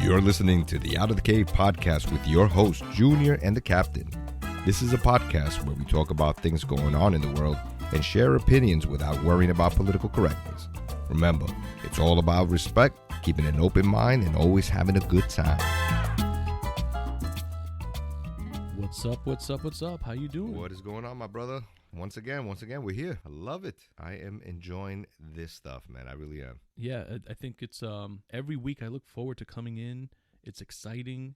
You're listening to the Out of the Cave podcast with your host, Junior and the Captain. This is a podcast where we talk about things going on in the world and share opinions without worrying about political correctness. Remember, it's all about respect, keeping an open mind, and always having a good time. What's up? How you doing? What is going on, my brother? Once again, we're here. I love it. I am enjoying this stuff, man. I really am. Yeah, I think it's every week I look forward to coming in. It's exciting.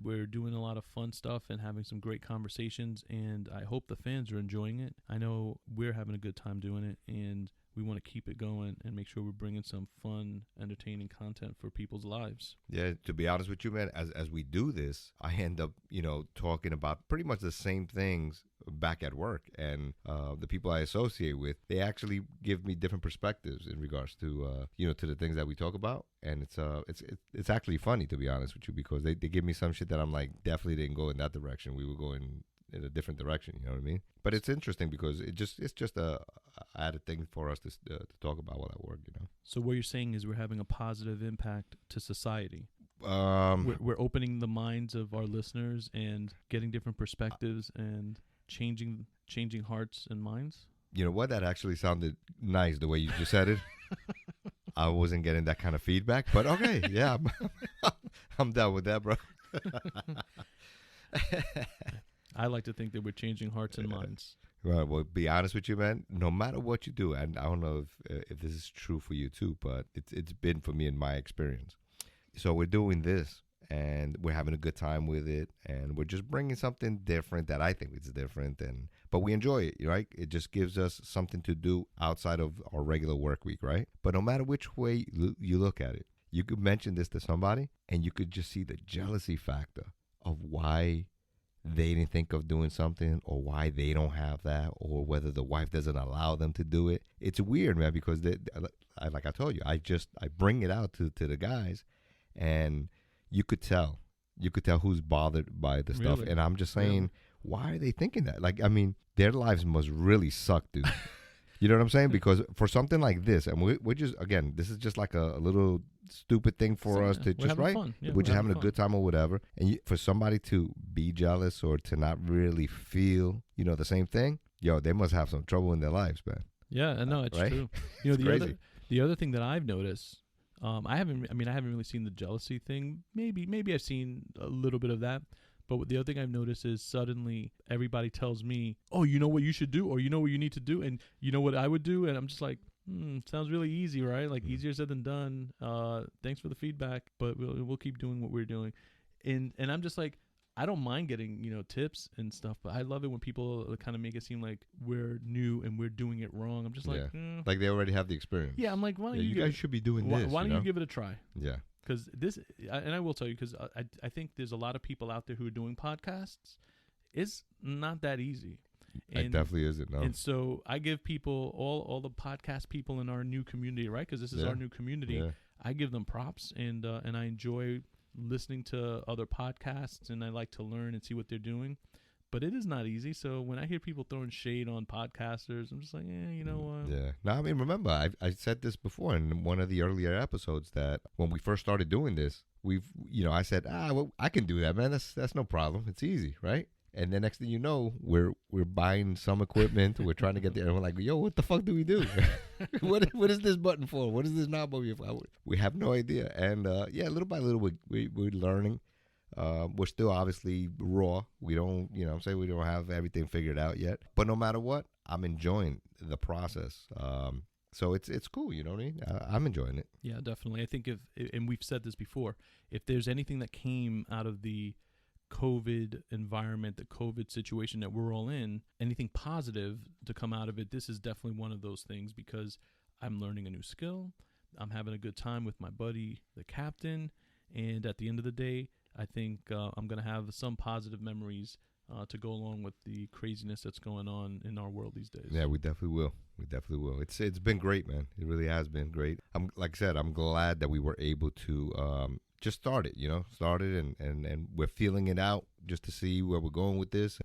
We're doing a lot of fun stuff and having some great conversations, and I hope the fans are enjoying it. I know we're having a good time doing it, and we want to keep it going and make sure we're bringing some fun, entertaining content for people's lives. Yeah, to be honest with you, man, as we do this, I end up, talking about pretty much the same things back at work. And the people I associate with, they actually give me different perspectives in regards to, to the things that we talk about. And it's actually funny, to be honest with you, because they give me some shit that I'm like, definitely didn't go in that direction. We were going in a different direction, you know what I mean? But it's interesting because it's just a added thing for us to talk about while at work, So what you're saying is we're having a positive impact to society. We're opening the minds of our listeners and getting different perspectives and changing hearts and minds. You know what? That actually sounded nice the way you just said it. I wasn't getting that kind of feedback, but okay, yeah, I'm down with that, bro. I like to think that we're changing hearts and minds. Right. Well, be honest with you, man. No matter what you do, and I don't know if this is true for you too, but it's been for me in my experience. So we're doing this, and we're having a good time with it, and we're just bringing something different that I think is different, but we enjoy it, right? It just gives us something to do outside of our regular work week, right? But no matter which way you look at it, you could mention this to somebody, and you could just see the jealousy factor of why they didn't think of doing something, or why they don't have that, or whether the wife doesn't allow them to do it. It's weird, man, because like I told you, I bring it out to the guys, and you could tell who's bothered by the stuff. Really? And I'm just saying, why are they thinking that? Like, I mean, their lives must really suck, dude. You know what I'm saying? Because for something like this, and we're just, again, this is just like a little stupid thing for us to just, right? Yeah, we're just having a good time or whatever. And for somebody to be jealous or to not really feel, the same thing, they must have some trouble in their lives, man. Yeah, no, it's right? true. It's crazy. The other thing that I've noticed, I haven't really seen the jealousy thing. Maybe I've seen a little bit of that. But the other thing I've noticed is suddenly everybody tells me, oh, you know what you should do, or you know what you need to do, and you know what I would do, and I'm just like, sounds really easy, right? Like, easier said than done. Thanks for the feedback, but we'll keep doing what we're doing. And I'm just like, I don't mind getting, tips and stuff, but I love it when people kind of make it seem like we're new and we're doing it wrong. I'm just like, like they already have the experience. Yeah, I'm like, why don't you guys should be doing this. Why don't you give it a try? Yeah. Because and I will tell you, because I think there's a lot of people out there who are doing podcasts. It's not that easy. It definitely isn't, no. And so I give people, all the podcast people in our new community, right? Because this is our new community. Yeah. I give them props, and I enjoy listening to other podcasts, and I like to learn and see what they're doing. But it is not easy. So when I hear people throwing shade on podcasters, I'm just like, you know what? Yeah. No, I mean, remember, I said this before in one of the earlier episodes that when we first started doing this, I said, well, I can do that, man. That's no problem. It's easy, right? And the next thing you know, we're buying some equipment. We're trying to get there. And we're like, yo, what the fuck do we do? What is this button for? What is this knob over here for? We have no idea. And, little by little, we're learning. We're still obviously raw. We don't, we don't have everything figured out yet. But no matter what, I'm enjoying the process. So it's cool, you know what I mean? I'm enjoying it. Yeah, definitely. I think and we've said this before, if there's anything that came out of the COVID environment, the COVID situation that we're all in, anything positive to come out of it, this is definitely one of those things, because I'm learning a new skill. I'm having a good time with my buddy, the captain. And at the end of the day, I think I'm going to have some positive memories to go along with the craziness that's going on in our world these days. Yeah, we definitely will. It's been great, man. It really has been great. Like I said, I'm glad that we were able to just start it, and we're feeling it out just to see where we're going with this.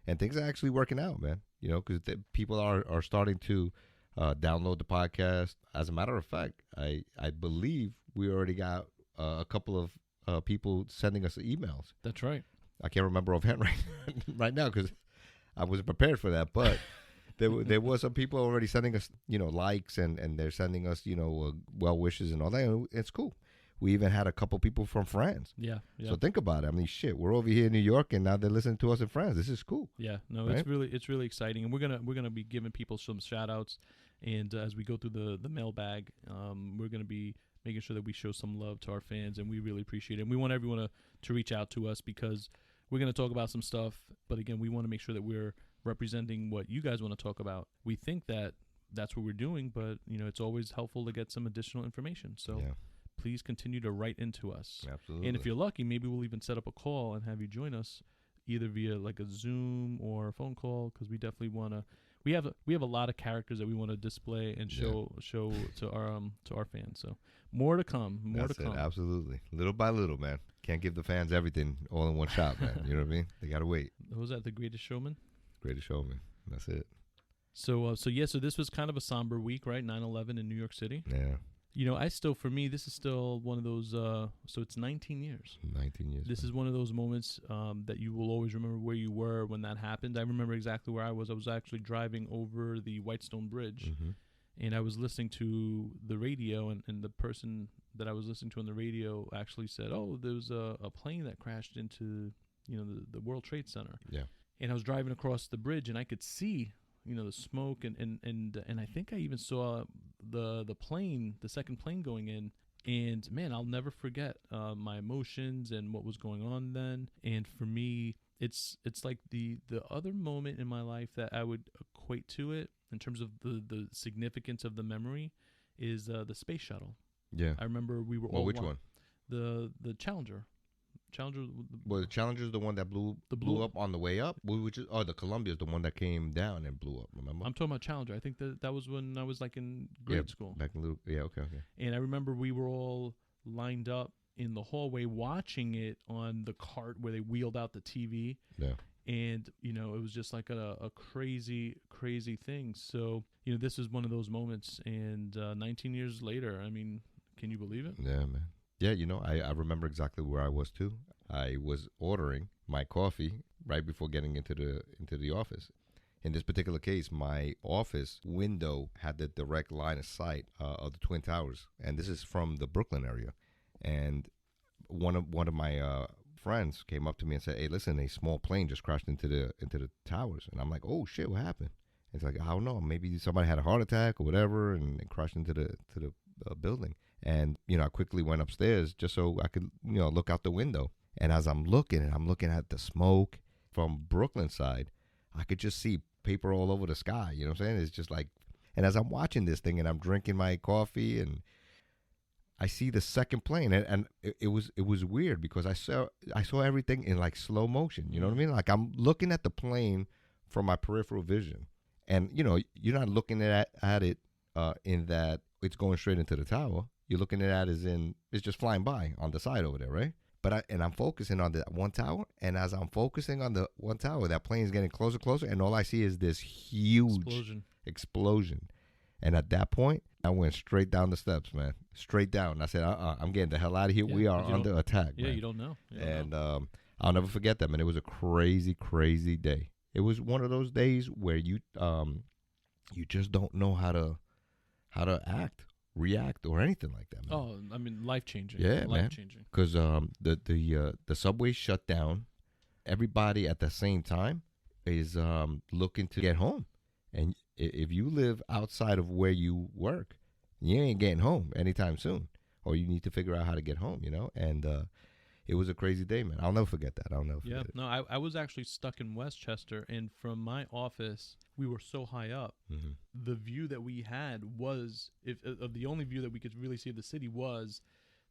And things are actually working out, man, because people are starting to download the podcast. As a matter of fact, I believe we already got a couple of people sending us emails. That's right. I can't remember offhand right now because I wasn't prepared for that. But there was some people already sending us, likes and they're sending us, well wishes and all that. And it's cool. We even had a couple people from France. Yeah. So think about it. I mean, shit, we're over here in New York, and now they're listening to us in France. This is cool. Yeah, no, right? it's really exciting, and we're gonna be giving people some shout outs, and as we go through the mailbag, we're gonna be making sure that we show some love to our fans, and we really appreciate it. And we want everyone to reach out to us because we're gonna talk about some stuff, but again, we want to make sure that we're representing what you guys want to talk about. We think that that's what we're doing, but it's always helpful to get some additional information. So. Yeah. Please continue to write into us. Absolutely. And if you're lucky, maybe we'll even set up a call and have you join us, either via like a Zoom or a phone call, because we definitely want to. We have a lot of characters that we want to display and show to our fans. So more to come. That's it. Absolutely. Little by little, man. Can't give the fans everything all in one shot, man. You know what I mean? They gotta wait. Was that The Greatest Showman? Greatest Showman. That's it. So this was kind of a somber week, right? 9/11 in New York City. Yeah. For me, this is still one of those, so it's 19 years. 19 years. This is one of those moments that you will always remember where you were when that happened. I remember exactly where I was. I was actually driving over the Whitestone Bridge, and I was listening to the radio, and the person that I was listening to on the radio actually said, oh, there was a plane that crashed into, the World Trade Center. Yeah. And I was driving across the bridge, and I could see the smoke, and I think I even saw the plane, the second plane going in, and man, I'll never forget my emotions and what was going on then. And for me, it's like the other moment in my life that I would equate to it in terms of the significance of the memory is the space shuttle. Yeah, I remember we were which one? The Challenger. Well, the Challenger's the one that blew up on the way up, the Columbia's the one that came down and blew up. Remember? I'm talking about Challenger. I think that was when I was like in grade school. Back in okay. And I remember we were all lined up in the hallway watching it on the cart where they wheeled out the TV. Yeah. And it was just like a crazy thing. So this is one of those moments. And 19 years later, I mean, can you believe it? Yeah, man. Yeah, I remember exactly where I was too. I was ordering my coffee right before getting into the office. In this particular case, my office window had the direct line of sight of the Twin Towers, and this is from the Brooklyn area. And one of my friends came up to me and said, "Hey, listen, a small plane just crashed into the towers." And I'm like, "Oh shit, what happened?" It's like, I don't know, maybe somebody had a heart attack or whatever, and crashed into the building. And, I quickly went upstairs just so I could, look out the window. And as I'm looking at the smoke from Brooklyn side, I could just see paper all over the sky. You know what I'm saying? It's just like, and as I'm watching this thing and I'm drinking my coffee and I see the second plane, and it was weird because I saw everything in like slow motion. You know what I mean? Like I'm looking at the plane from my peripheral vision, and you're not looking at it in that it's going straight into the tower. You're looking at it as in it's just flying by on the side over there, right? But I'm focusing on that one tower, and as I'm focusing on the one tower, that plane is getting closer, and all I see is this huge explosion. And at that point, I went straight down the steps, man. Straight down. I said, I'm getting the hell out of here. We are under attack, man. Yeah, you don't know. I'll never forget that, man. It was a crazy, crazy day. It was one of those days where you just don't know how to act, react, or anything like that, man. Oh, I mean, life-changing. Yeah, life-changing. Because the subway shut down. Everybody at the same time is looking to get home. And if you live outside of where you work, you ain't getting home anytime soon. Or you need to figure out how to get home, And it was a crazy day, man. I'll never forget that. Yeah, no, I was actually stuck in Westchester, and from my office, we were so high up. Mm-hmm. The view that we had was, the only view that we could really see of the city was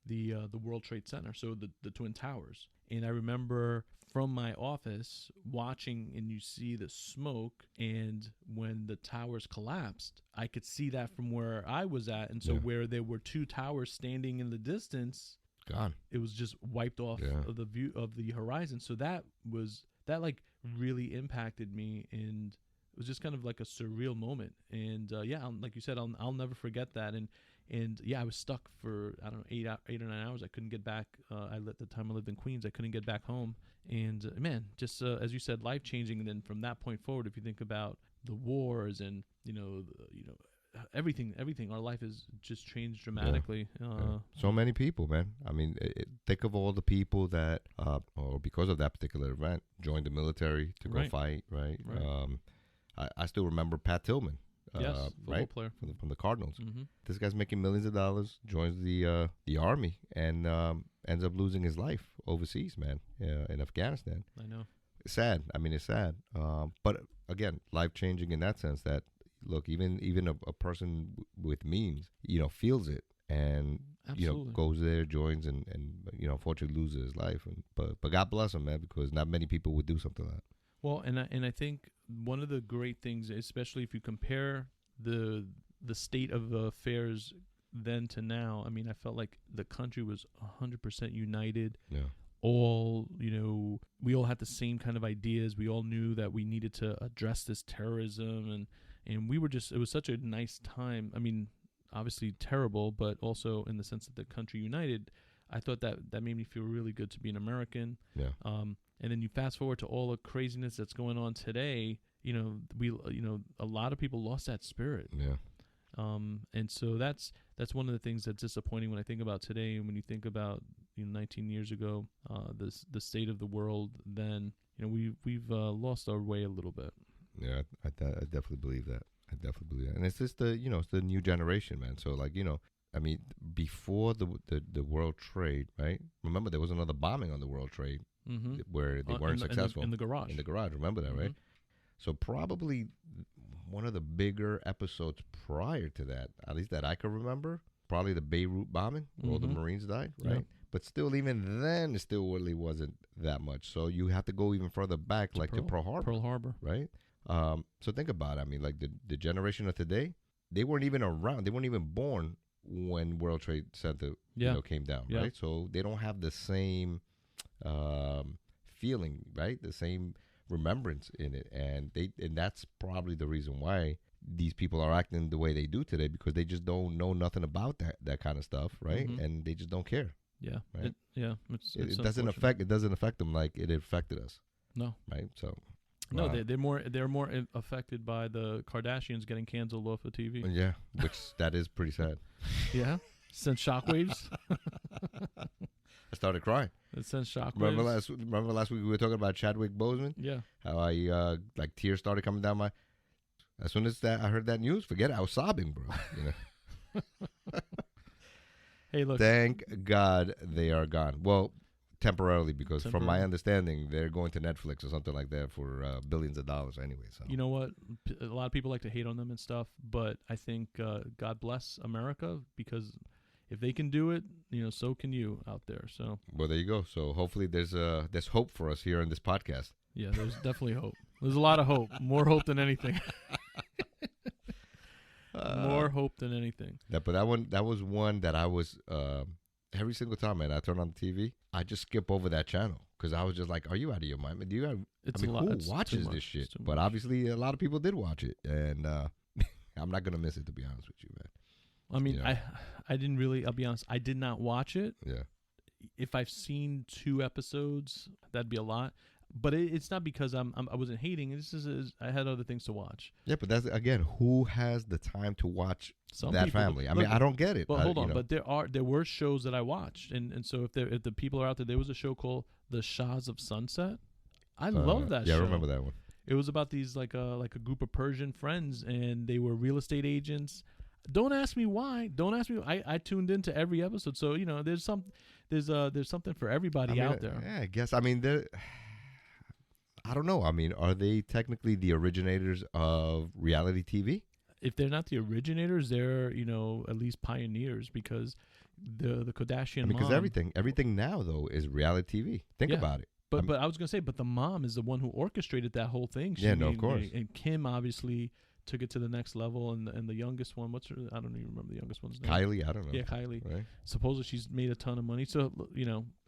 the World Trade Center, so the Twin Towers. And I remember from my office watching, and you see the smoke, and when the towers collapsed, I could see that from where I was at, and so where there were two towers standing in the distance, gone. It was just wiped off of the view of the horizon. So that like really impacted me, and it was just kind of like a surreal moment. And like you said, I'll never forget that. And And yeah, I was stuck for, I don't know, 8 or 9 hours. I couldn't get back. At the time I lived in Queens, I couldn't get back home. And man, just as you said, life changing. And then from that point forward, if you think about the wars and everything, our life has just changed dramatically. So many people, man. I mean, think of all the people that, or because of that particular event, joined the military to go fight. Right. I still remember Pat Tillman. Yes, football player from the Cardinals. Mm-hmm. This guy's making millions of dollars, joins the army, and ends up losing his life overseas, man, in Afghanistan. I know. It's sad. I mean, it's sad. But again, life changing in that sense. That look, even a person with means, feels it and goes there, joins, and unfortunately loses his life. But God bless him, man, because not many people would do something like that. Well, and I think one of the great things, especially if you compare the state of affairs then to now, I mean, I felt like the country was 100% united. Yeah. All, we all had the same kind of ideas. We all knew that we needed to address this terrorism, and we were it was such a nice time. I mean, obviously terrible, but also in the sense that the country united. I thought that made me feel really good to be an American. Yeah. And then you fast forward to all the craziness that's going on today. A lot of people lost that spirit. Yeah. And so that's one of the things that's disappointing when I think about today, and when you think about 19 years ago, the state of the world. Then we've lost our way a little bit. Yeah, I definitely believe that. And it's just it's the new generation, man. So I mean, before the World Trade, right? Remember, there was another bombing on the World Trade where they weren't successful. In the garage. In the garage, remember that, right? So probably one of the bigger episodes prior to that, at least that I can remember, probably the Beirut bombing, where all the Marines died, right? Yep. But still, even then, it still really wasn't that much. So you have to go even further back, to Pearl Harbor. Pearl Harbor. Right? So think about it. I mean, like the generation of today, they weren't even around. They weren't even born when World Trade Center came down, right? So they don't have the same feeling, right? The same remembrance in it, and that's probably the reason why these people are acting the way they do today, because they just don't know nothing about that kind of stuff, right? And they just don't care. Yeah, right? It doesn't affect them like it affected us. No, right? So. No, they're more affected by the Kardashians getting canceled off of TV. Yeah, which that is pretty sad. Yeah, sent shockwaves. I started crying. It sent shockwaves. Remember last week we were talking about Chadwick Boseman? Yeah. How I tears started coming down my. As soon as I heard that news, forget it, I was sobbing, bro. Hey, look. Thank God they are gone. Well, temporarily, because from my understanding, they're going to Netflix or something like that for billions of dollars anyway. So you know what? A lot of people like to hate on them and stuff, but I think God bless America, because if they can do it, so can you out there. So well, there you go. So hopefully there's hope for us here in this podcast. Yeah, there's definitely hope. There's a lot of hope. More hope than anything. More hope than anything. But that was one that I was every single time, man, I turn on the TV, I just skip over that channel, because I was just like, "Are you out of your mind? Who watches this shit?" But obviously, a lot of people did watch it, and I'm not gonna miss it, to be honest with you, man. I mean, I didn't really. I'll be honest. I did not watch it. Yeah. If I've seen 2 episodes, that'd be a lot. But it's not because I wasn't hating. It's just I had other things to watch. Yeah, but that's, again, who has the time to watch that people, family? I mean, I don't get it. But hold on, but there were shows that I watched, and so if the people are out there was a show called The Shahs of Sunset. I love that show. Yeah, I remember that one. It was about these like a group of Persian friends, and they were real estate agents. Don't ask me why. Don't ask me. I tuned into every episode, so there's something for everybody out there. Yeah, I guess. I mean, I don't know. I mean, are they technically the originators of reality TV? If they're not the originators, they're at least pioneers, because the Kardashian. Because everything now though is reality TV. Think about it. But I was gonna say, but the mom is the one who orchestrated that whole thing. Of course. And Kim obviously took it to the next level, and the youngest one, what's her? I don't even remember the youngest one's name. Kylie, I don't know. Yeah, Kylie. Right. Supposedly she's made a ton of money. So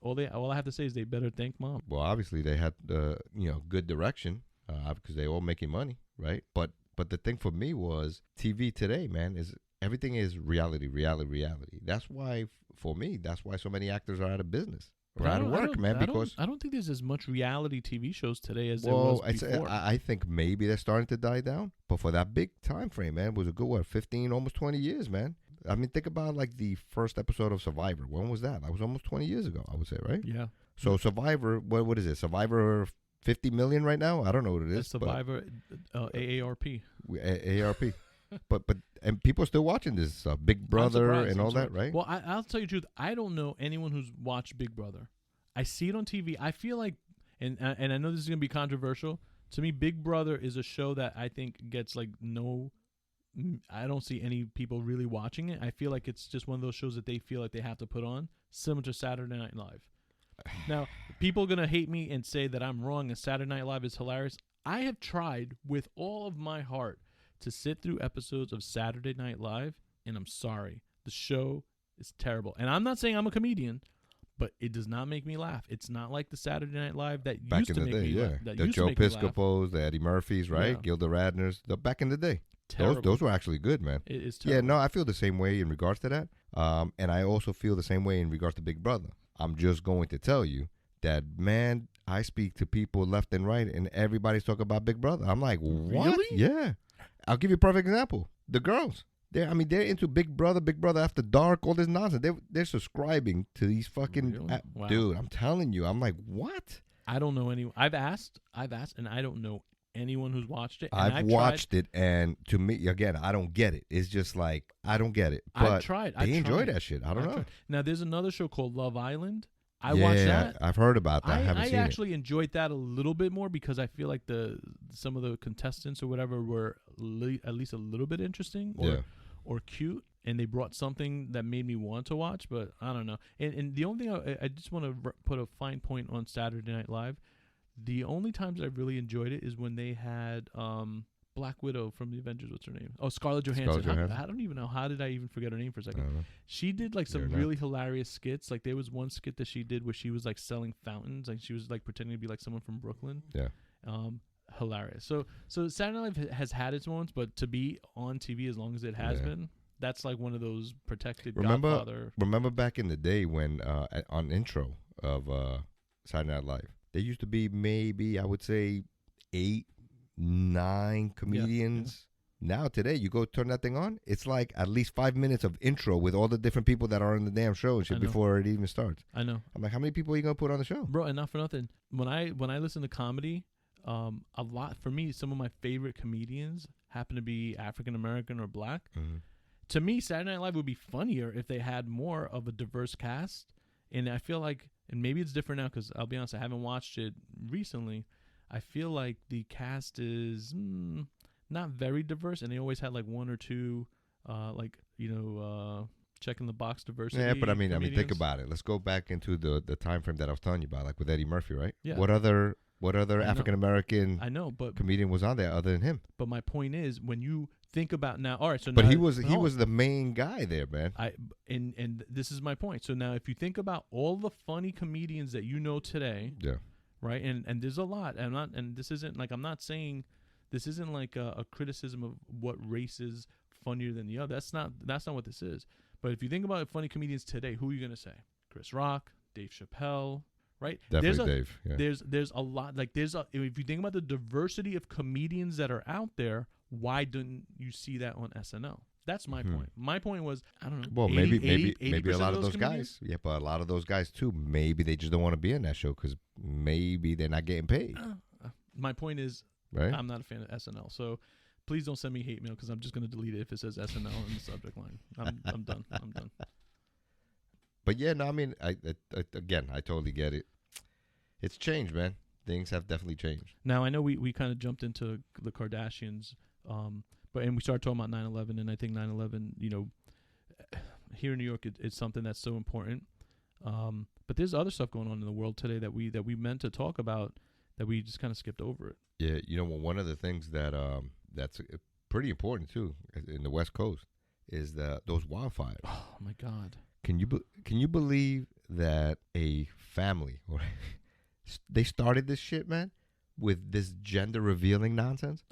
all I have to say is they better thank mom. Well, obviously they had good direction, because they all making money, right? But the thing for me was TV today, man, everything is reality, reality, reality. That's why, for me, that's why so many actors are out of business or out of work, man. Because I don't think there's as much reality TV shows today as there well, was before. I think maybe they're starting to die down. But for that big time frame, man, it was a good 15, almost 20 years, man. I mean, think about like the first episode of Survivor. When was that? That was almost 20 years ago, I would say, right? Yeah. So Survivor, what is it? Survivor 50 million right now? I don't know what it is. Survivor, AARP. AARP. but and people are still watching this stuff, Big Brother and all that, right? Well, I'll tell you the truth. I don't know anyone who's watched Big Brother. I see it on TV. I feel like, and I know this is gonna be controversial. To me, Big Brother is a show that I think gets like no. I don't see any people really watching it. I feel like it's just one of those shows that they feel like they have to put on, similar to Saturday Night Live. Now, people are going to hate me and say that I'm wrong and Saturday Night Live is hilarious. I have tried with all of my heart to sit through episodes of Saturday Night Live, and I'm sorry. The show is terrible. And I'm not saying I'm a comedian, but it does not make me laugh. It's not like the Saturday Night Live that back used in to the make day, me yeah. laugh. That The used to Joe make me laugh. Piscopos, the Eddie Murphys, right? Yeah. Gilda Radners. Back in the day. Terrible. Those were actually good, man. It is terrible. Yeah, no, I feel the same way in regards to that. And I also feel the same way in regards to Big Brother. I'm just going to tell you that, man, I speak to people left and right, and everybody's talking about Big Brother. I'm like, what? Really? Yeah. I'll give you a perfect example. The girls. They're into Big Brother After Dark, all this nonsense. They're subscribing to these fucking Really? Wow. Dude, I'm telling you. I'm like, what? I don't know anyone. I've asked, and I don't know anyone who's watched it. I've watched it, and to me, again, I don't get it. It's just like, I don't get it. But I've tried. They enjoy that shit. I don't know. Tried. Now, there's another show called Love Island. I watched that. I've heard about that. I haven't seen it. I actually enjoyed that a little bit more because I feel like some of the contestants or whatever were at least a little bit interesting or cute, and they brought something that made me want to watch. But I don't know. And the only thing I just want to put a fine point on Saturday Night Live. The only times I really enjoyed it is when they had Black Widow from the Avengers. What's her name? Oh, Scarlett Johansson. I don't even know. How did I even forget her name for a second? She did like some really hilarious skits. Like there was one skit that she did where she was like selling fountains. Like she was like pretending to be like someone from Brooklyn. Yeah. Hilarious. So Saturday Night Live has had its moments, but to be on TV as long as it has been, that's like one of those protected Godfather. Remember back in the day when on intro of Saturday Night Live, there used to be maybe, I would say, 8, 9 comedians. Yeah. Now, today, you go turn that thing on, it's like at least 5 minutes of intro with all the different people that are in the damn show and shit before it even starts. I know. I'm like, how many people are you going to put on the show? Bro, and not for nothing. When I listen to comedy, a lot, for me, some of my favorite comedians happen to be African-American or black. Mm-hmm. To me, Saturday Night Live would be funnier if they had more of a diverse cast. And I feel like, and maybe it's different now because I'll be honest, I haven't watched it recently. I feel like the cast is not very diverse, and they always had like one or two, checking the box diversity. Yeah, but I mean, think about it. Let's go back into the time frame that I was telling you about, like with Eddie Murphy, right? Yeah. What other African American comedian was on there other than him? But my point is, when you think about now, all right, so but now, he was the main guy there, man. And this is my point. So now, if you think about all the funny comedians that you know today, right, and there's a lot. This isn't like I'm not saying this isn't like a criticism of what race is funnier than the other. That's not what this is. But if you think about funny comedians today, who are you gonna say? Chris Rock, Dave Chappelle. Right, definitely Dave. Yeah. There's a lot, like if you think about the diversity of comedians that are out there, why didn't you see that on SNL? That's my point. My point was, I don't know. Well, maybe a lot of those guys. Yeah, but a lot of those guys too. Maybe they just don't want to be in that show because maybe they're not getting paid. My point is, right? I'm not a fan of SNL, so please don't send me hate mail because I'm just gonna delete it if it says SNL in the subject line. I'm done. I'm done. But yeah, no, I mean, I totally get it. It's changed, man. Things have definitely changed. Now, I know we kind of jumped into the Kardashians, and we started talking about 9/11, and I think 9/11, here in New York, it's something that's so important. But there's other stuff going on in the world today that we meant to talk about that we just kind of skipped over it. Yeah, one of the things that that's pretty important too in the West Coast is those wildfires. Oh my God. Can you believe that a family they started this shit, man, with this gender revealing nonsense?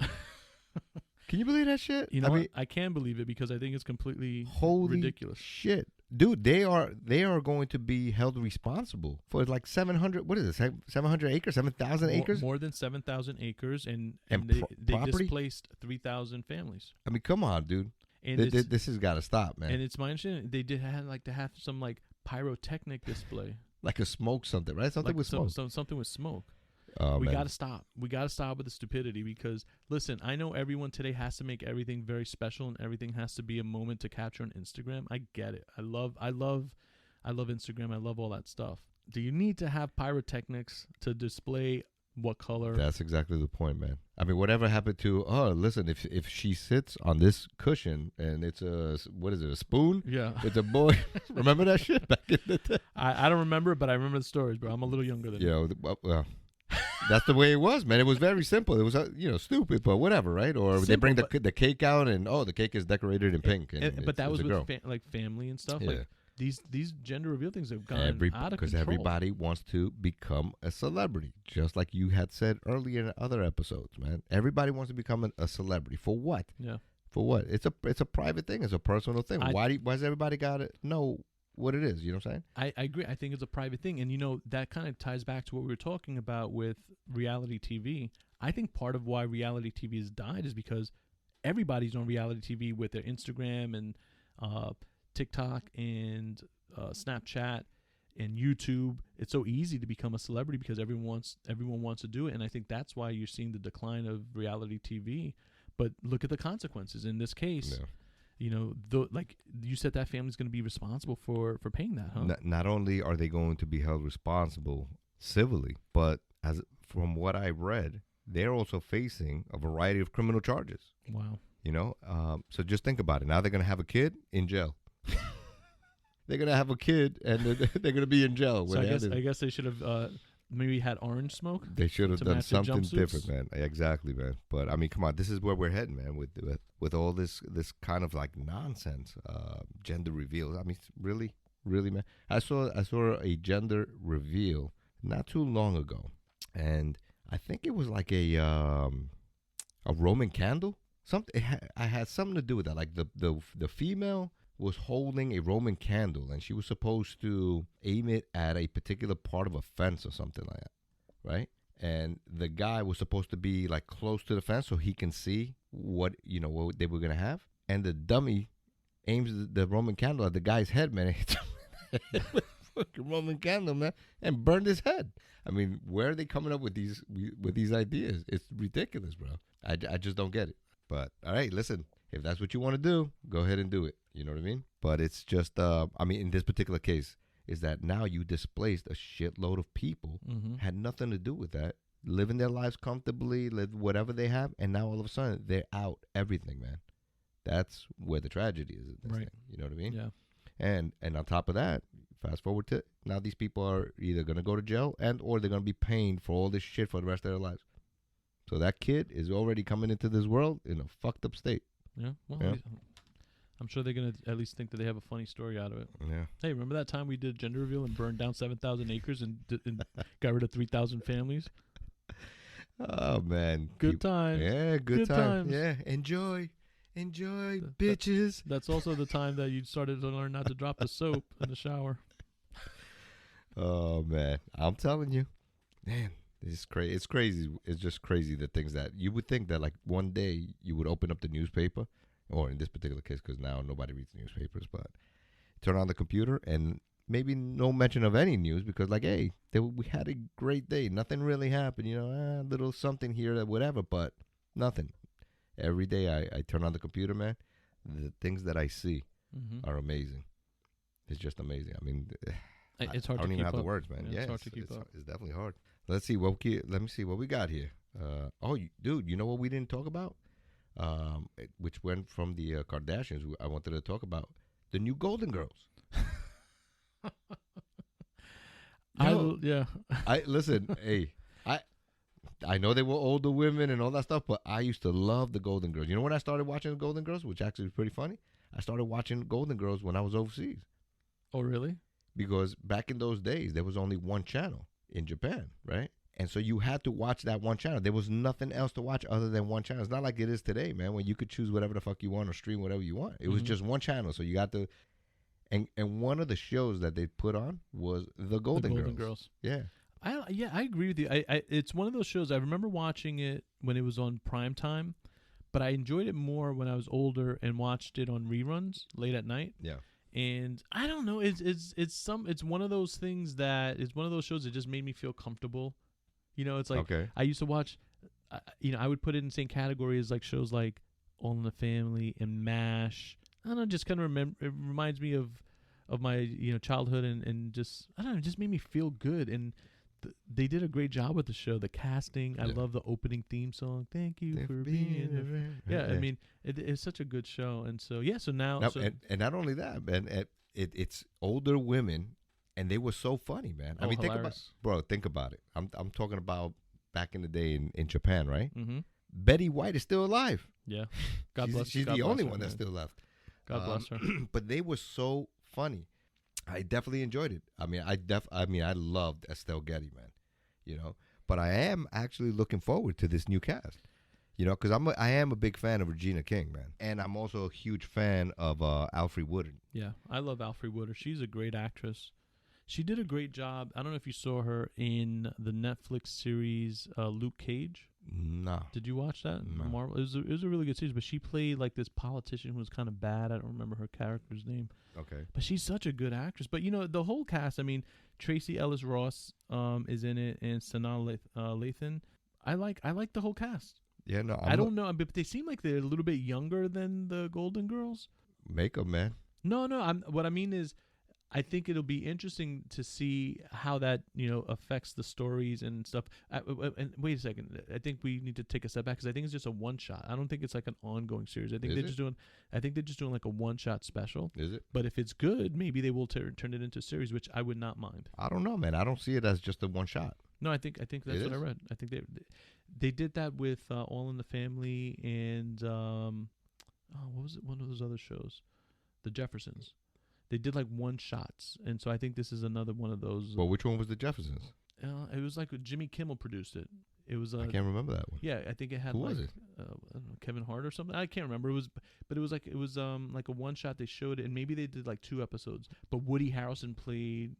Can you believe that shit? You know what? I can believe it because I think it's completely holy ridiculous. Shit. Dude, they are going to be held responsible for like 700, what is it, 700 acres, 7,000 acres? More than 7,000 acres, and they displaced 3,000 families. I mean, come on, dude. And this has got to stop, man. And it's my understanding they did have some like pyrotechnic display. Like a smoke something, right? Something with smoke. Something with smoke. Oh, we got to stop. We got to stop with the stupidity because, listen, I know everyone today has to make everything very special and everything has to be a moment to capture on Instagram. I get it. I love Instagram. I love all that stuff. Do you need to have pyrotechnics to display what color? That's exactly the point, man. I mean, whatever happened to, listen, if she sits on this cushion and it's a spoon? Yeah. It's a boy. Remember that shit back in the day? I don't remember it, but I remember the stories, bro. I'm a little younger than you. Well, that's the way it was, man. It was very simple. It was, stupid, but whatever, right? Or simple, they bring the cake out and, the cake is decorated in pink. But that was with like family and stuff. Yeah. Like these gender reveal things have gone out of control. Because everybody wants to become a celebrity, just like you had said earlier in other episodes, man. Everybody wants to become a celebrity. For what? Yeah. For what? It's a private thing. It's a personal thing. Why does everybody got to know what it is? You know what I'm saying? I agree. I think it's a private thing. And, that kind of ties back to what we were talking about with reality TV. I think part of why reality TV has died is because everybody's on reality TV with their Instagram and TikTok and Snapchat and YouTube. It's so easy to become a celebrity because everyone wants to do it. And I think that's why you're seeing the decline of reality TV. But look at the consequences. In this case, like you said, that family's going to be responsible for paying that, huh? Not only are they going to be held responsible civilly, but from what I read, they're also facing a variety of criminal charges. Wow. So just think about it. Now they're going to have a kid in jail. They're going to have a kid, and they're going to be in jail. So I guess they should have maybe had orange smoke. They should have done something different, man. Exactly, man. But I mean, come on, this is where we're heading, man. With all this kind of like nonsense, gender reveals. I mean, really, man. I saw a gender reveal not too long ago, and I think it was like a Roman candle. Something I had something to do with that. Like the female was holding a Roman candle, and she was supposed to aim it at a particular part of a fence or something like that, right? And the guy was supposed to be like close to the fence so he can see what they were gonna have. And the dummy aims the Roman candle at the guy's head, man. And hits him with a fucking Roman candle, man, and burned his head. I mean, where are they coming up with these ideas? It's ridiculous, bro. I just don't get it. But all right, listen. If that's what you want to do, go ahead and do it. You know what I mean? But it's just, in this particular case, is that now you displaced a shitload of people, had nothing to do with that, living their lives comfortably, live whatever they have, and now all of a sudden they're out everything, man. That's where the tragedy is. Right. Thing, you know what I mean? Yeah. And on top of that, fast forward to now these people are either going to go to jail or they're going to be paying for all this shit for the rest of their lives. So that kid is already coming into this world in a fucked up state. Yeah, well, yeah. I'm sure they're going to at least think that they have a funny story out of it. Yeah. Hey, remember that time we did a gender reveal and burned down 7,000 acres and got rid of 3,000 families? Oh, man. Good time. Yeah, good times. Yeah, enjoy, bitches. That's also the time that you started to learn not to drop the soap in the shower. Oh, man. I'm telling you. Man. It's crazy. It's crazy. It's just crazy the things that you would think that like one day you would open up the newspaper, or in this particular case, because now nobody reads newspapers, but turn on the computer and maybe no mention of any news because like, hey, we had a great day. Nothing really happened, a little something here, whatever, but nothing. Every day I turn on the computer, man. The things that I see are amazing. It's just amazing. I mean, it's hard I don't to even keep have up. the words, man. Yeah, it's hard to keep up. It's definitely hard. Let me see what we got here. Dude, you know what we didn't talk about? Which went from the Kardashians. I wanted to talk about the new Golden Girls. Listen. Hey, I know they were older women and all that stuff, but I used to love the Golden Girls. You know when I started watching the Golden Girls, which actually was pretty funny? I started watching Golden Girls when I was overseas. Oh, really? Because back in those days, there was only one channel in Japan, right? And so you had to watch that one channel. There was nothing else to watch other than one channel. It's not like it is today, man, when you could choose whatever the fuck you want or stream whatever you want. It was just one channel. So you got to. And one of the shows that they put on was The Golden Girls. Yeah. I agree with you. It's one of those shows. I remember watching it when it was on prime time, but I enjoyed it more when I was older and watched it on reruns late at night. Yeah. And I don't know. It's one of those things that it's one of those shows that just made me feel comfortable. You know, it's like I used to watch. I would put it in the same category as like shows like All in the Family and MASH. I don't know. Just kind of remember. It reminds me of my childhood and just I don't know. It just made me feel good and. They did a great job with the show. The casting, I love the opening theme song. Thank you for being here. Yeah, I mean, it's such a good show. And so, so now. And not only that, man, it's older women, and they were so funny, man. I mean, think about it. I'm talking about back in the day in Japan, right? Mm-hmm. Betty White is still alive. Yeah. She's the only one that's still left. God bless her. But they were so funny. I definitely enjoyed it. I mean, I loved Estelle Getty, man. But I am actually looking forward to this new cast. Because I am a big fan of Regina King, man, and I'm also a huge fan of Alfre Woodard. Yeah, I love Alfre Woodard. She's a great actress. She did a great job. I don't know if you saw her in the Netflix series Luke Cage. No. Did you watch that? No. Marvel. It was a really good series, but she played like this politician who was kind of bad. I don't remember her character's name. Okay. But she's such a good actress. But the whole cast. I mean, Tracy Ellis Ross is in it, and Sanaa Lathan. I like the whole cast. Yeah, no, I don't know, but they seem like they're a little bit younger than the Golden Girls. Makeup, man. No. What I mean is, I think it'll be interesting to see how that affects the stories and stuff. And wait a second, I think we need to take a step back because I think it's just a one shot. I don't think it's like an ongoing series. I think they're just doing like a one shot special. Is it? But if it's good, maybe they will turn it into a series, which I would not mind. I don't know, man. I don't see it as just a one shot. No, I think that's what I read. I think they did that with All in the Family and what was it? One of those other shows, The Jeffersons. They did like one shots, and so I think this is another one of those. Well, which one was The Jeffersons? It was like Jimmy Kimmel produced it. It was. I can't remember that one. Yeah, I think it had. Who was it? I don't know, Kevin Hart or something. I can't remember. It was like a one shot. They showed it, and maybe they did like 2 episodes. But Woody Harrelson played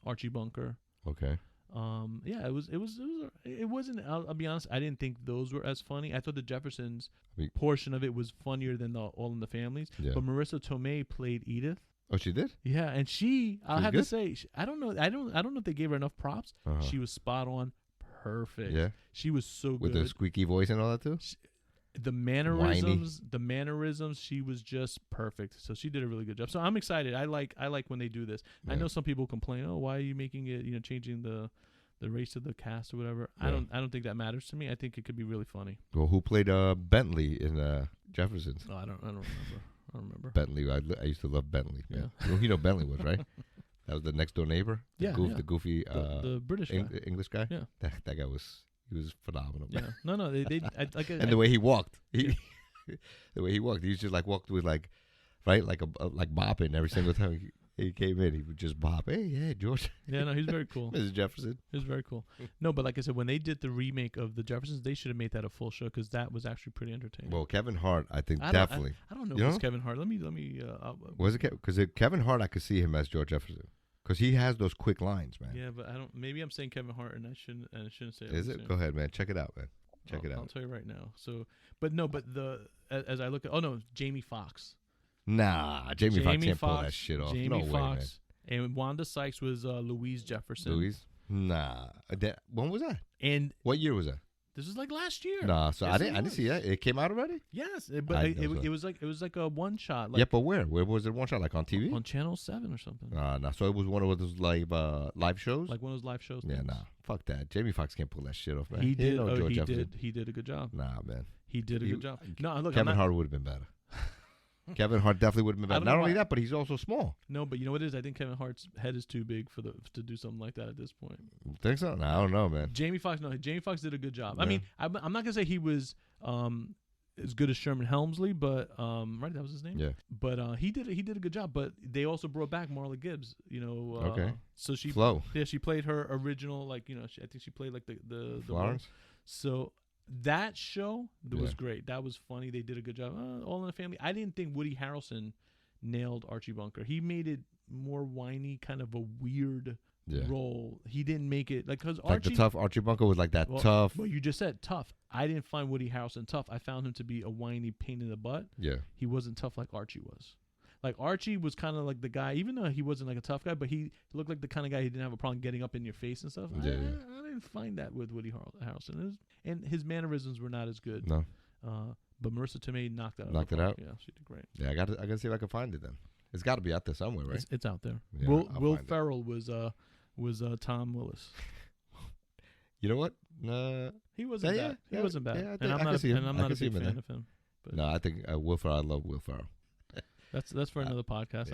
Archie Bunker. Okay. Yeah, it wasn't. I'll be honest. I didn't think those were as funny. I thought the Jeffersons portion of it was funnier than the All in the Families. Yeah. But Marissa Tomei played Edith. Oh, she did? Yeah, and I'll have to say, I don't know if they gave her enough props. Uh-huh. She was spot on, perfect. Yeah, she was so good with the squeaky voice and all that too. The mannerisms, she was just perfect. So she did a really good job. So I'm excited. I like when they do this. Yeah. I know some people complain, oh, why are you making it, changing the race of the cast or whatever. Yeah. I don't think that matters to me. I think it could be really funny. Well, who played Bentley in Jeffersons? Oh, I don't remember. Bentley. I used to love Bentley. Yeah. Well, you know Bentley was, right? That was the next door neighbor. The goofy the British guy. English guy. Yeah. That guy was phenomenal. Yeah. No. They and the way he walked. The way he walked. He just like walked with like bopping every single time he came in. He would just bop. Hey, George. Yeah, no, he's very cool. Mrs. Jefferson. He's very cool. No, but like I said, when they did the remake of The Jeffersons, they should have made that a full show because that was actually pretty entertaining. Well, Kevin Hart, I think definitely. I don't know if it's Kevin Hart. Let me. Was it because Kevin Hart? I could see him as George Jefferson because he has those quick lines, man. Yeah, but I don't. Maybe I'm saying Kevin Hart, and I shouldn't say. Is it? Go ahead, man. Check it out, man. Check it out. I'll tell you right now. So, but as I look at, Jamie Foxx. Nah, Jamie Foxx can't pull that shit off. No way, man. And Wanda Sykes was Louise Jefferson. Louise? Nah. When was that? And what year was that? This was like last year. Nah, so yes, I didn't see that. It came out already? Yes, but it was like a one shot. Like, yeah, but where? Where was it one shot? Like on TV? On Channel 7 or something. Nah. So it was one of those live shows? Like one of those live shows. Yeah, nah. Fuck that. Jamie Foxx can't pull that shit off, man. He did a good job. Nah, man. He did a good job. No, look, Kevin Hart would have been better. Kevin Hart definitely would have been better. Not only that, but he's also small. No, but you know what it is? I think Kevin Hart's head is too big to do something like that at this point. Think so? No, I don't know, man. Jamie Foxx did a good job. Yeah. I mean, I'm not gonna say he was as good as Sherman Helmsley, but right, that was his name. Yeah. But he did a good job. But they also brought back Marla Gibbs. Okay. So she Flo. Yeah, she played her original, like, I think she played like the Florence. So that show was Yeah. great. That was funny. They did a good job. All in the Family. I didn't think Woody Harrelson nailed Archie Bunker. He made it more whiny, kind of a weird role. He didn't make it because Archie, the tough Archie Bunker was like that tough. Well, you just said tough. I didn't find Woody Harrelson tough. I found him to be a whiny pain in the butt. Yeah. He wasn't tough like Archie was. Like Archie was kind of like the guy, even though he wasn't like a tough guy, but he looked like the kind of guy who didn't have a problem getting up in your face and stuff. Yeah. I didn't find that with Woody Harrelson, and his mannerisms were not as good. No. But Marissa Tomei knocked it out. Yeah, she did great. Yeah, I gotta see if I can find it then. It's got to be out there somewhere, right? It's out there. Yeah, Will Ferrell was Tom Willis. You know what? He wasn't bad. He wasn't bad. Yeah, and I'm not a big fan of him. But no, I think Will Ferrell. I love Will Ferrell. That's for another podcast.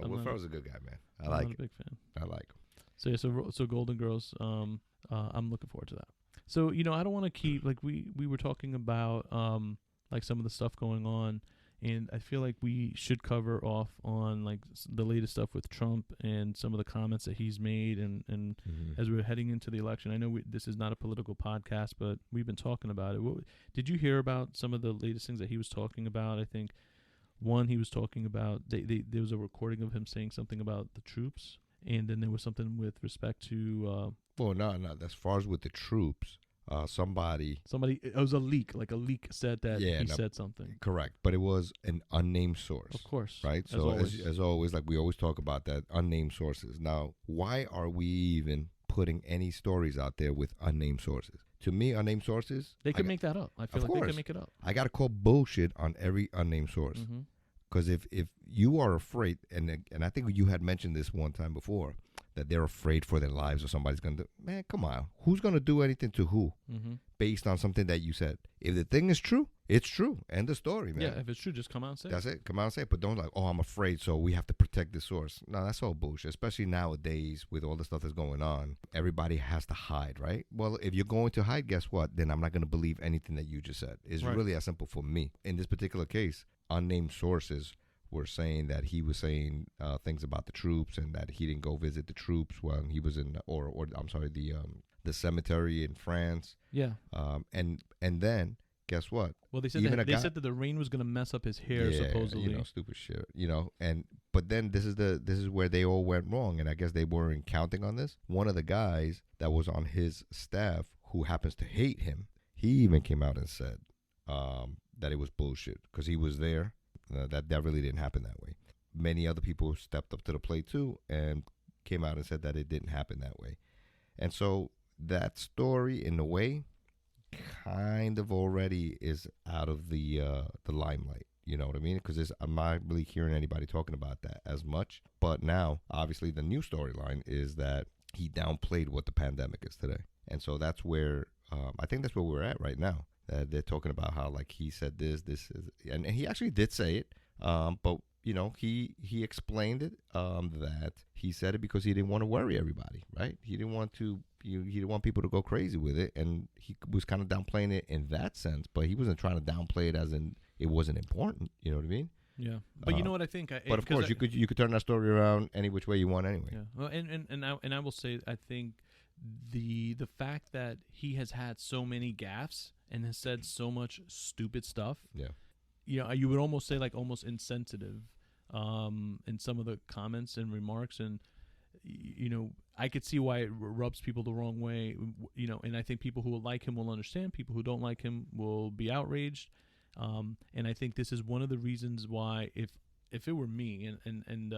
Will Ferrell's a good guy, man. I'm not a big fan. I like him. So yeah, so Golden Girls. I'm looking forward to that. So I don't want to keep like we were talking about like some of the stuff going on, and I feel like we should cover off on like the latest stuff with Trump and some of the comments that he's made, and as we're heading into the election. I know this is not a political podcast, but we've been talking about it. Did you hear about some of the latest things that he was talking about? I think one, he was talking about there was a recording of him saying something about the troops, and then there was something with respect to well, no. As far as with the troops, somebody it was a leak. Like a leak said that he said something. Correct, but it was an unnamed source. Of course, right? So as always, like we always talk about that, unnamed sources. Now, why are we even putting any stories out there with unnamed sources? To me, unnamed sources, they could make that up. I feel like they can make it up. I got to call bullshit on every unnamed source. Because if you are afraid, and I think you had mentioned this one time before, that they're afraid for their lives or somebody's going to do, man, come on. Who's going to do anything to who based on something that you said? If the thing is true, it's true. End of story, man. Yeah, if it's true, just come out and say That's it. Come out and say it. But don't like, oh, I'm afraid, so we have to protect the source. No, that's all bullshit, especially nowadays with all the stuff that's going on. Everybody has to hide, right? Well, if you're going to hide, guess what? Then I'm not going to believe anything that you just said. It's really as simple for me. In this particular case, unnamed sources were saying that he was saying things about the troops and that he didn't go visit the troops when he was in, or I'm sorry, the cemetery in France. Yeah. And then guess what? Well, they said that the rain was going to mess up his hair, supposedly. Stupid shit. But then this is where they all went wrong, and I guess they weren't counting on this. One of the guys that was on his staff, who happens to hate him, he even came out and said that it was bullshit because he was there. That really didn't happen that way. Many other people stepped up to the plate too and came out and said that it didn't happen that way. And so that story, in a way, kind of already is out of the limelight. You know what I mean? Because I'm not really hearing anybody talking about that as much. But now, obviously, the new storyline is that he downplayed what the pandemic is today. And so that's where, I think that's where we're at right now. They're talking about how, like, he said this is, and he actually did say it, but he explained it that he said it because he didn't want to worry everybody, right? He didn't want people to go crazy with it, and he was kind of downplaying it in that sense, but he wasn't trying to downplay it as in it wasn't important. You know what I mean? Yeah, but you know what I think. But of course, you could turn that story around any which way you want anyway. Yeah, well, and I will say, I think the fact that he has had so many gaffes and has said so much stupid stuff. Yeah. You would almost say like almost insensitive in some of the comments and remarks, and I could see why it rubs people the wrong way, and I think people who will like him will understand. People who don't like him will be outraged, and I think this is one of the reasons why if it were me and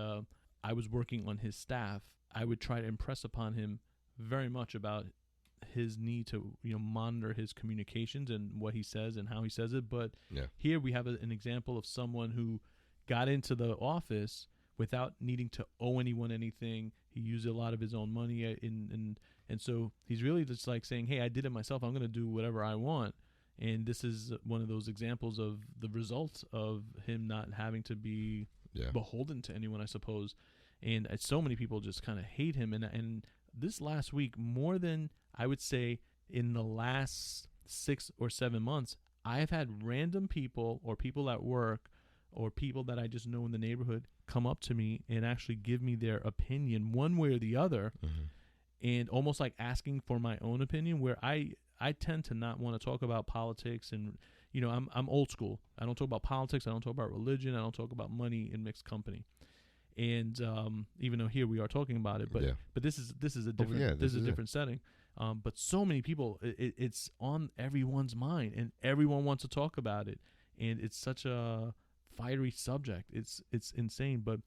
I was working on his staff, I would try to impress upon him very much about his need to monitor his communications and what he says and how he says it. But here we have an example of someone who got into the office without needing to owe anyone anything. He used a lot of his own money and so he's really just like saying, hey, I did it myself, I'm going to do whatever I want. And this is one of those examples of the result of him not having to be beholden to anyone, I suppose. And so many people just kind of hate him, and this last week, more than I would say in the last 6 or 7 months, I have had random people or people at work or people that I just know in the neighborhood come up to me and actually give me their opinion one way or the other, and almost like asking for my own opinion, where I tend to not want to talk about politics. And I'm old school. I don't talk about politics. I don't talk about religion. I don't talk about money in mixed company. And even though here we are talking about it, but this is a different this is a different setting. But so many people, it's on everyone's mind, and everyone wants to talk about it, and it's such a fiery subject. It's insane. But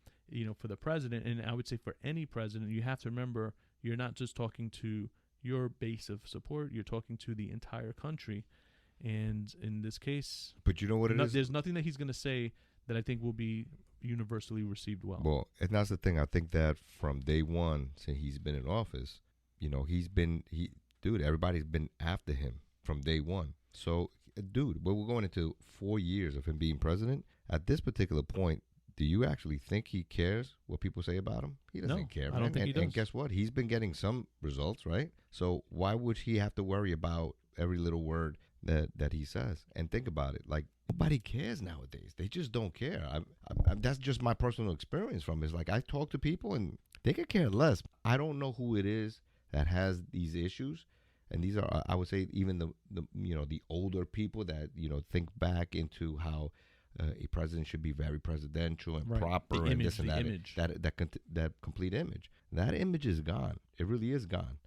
for the president, and I would say for any president, you have to remember you're not just talking to your base of support. You're talking to the entire country, and in this case, but you know what it is? There's nothing that he's going to say that I think will be universally received well. Well, and that's the thing. I think that from day one, since he's been in office, everybody's been after him from day one. So, dude, we're going into 4 years of him being president. At this particular point, do you actually think he cares what people say about him? He doesn't care. I don't think he does. And guess what? He's been getting some results, right? So why would he have to worry about every little word that he says? And think about it. Like, nobody cares nowadays. They just don't care. That's just my personal experience from it. It's like I talk to people and they could care less. I don't know who it is that has these issues. And these are, I would say, even the older people that, think back into how a president should be very presidential and proper and this and that. Image. That complete image. That image is gone. It really is gone.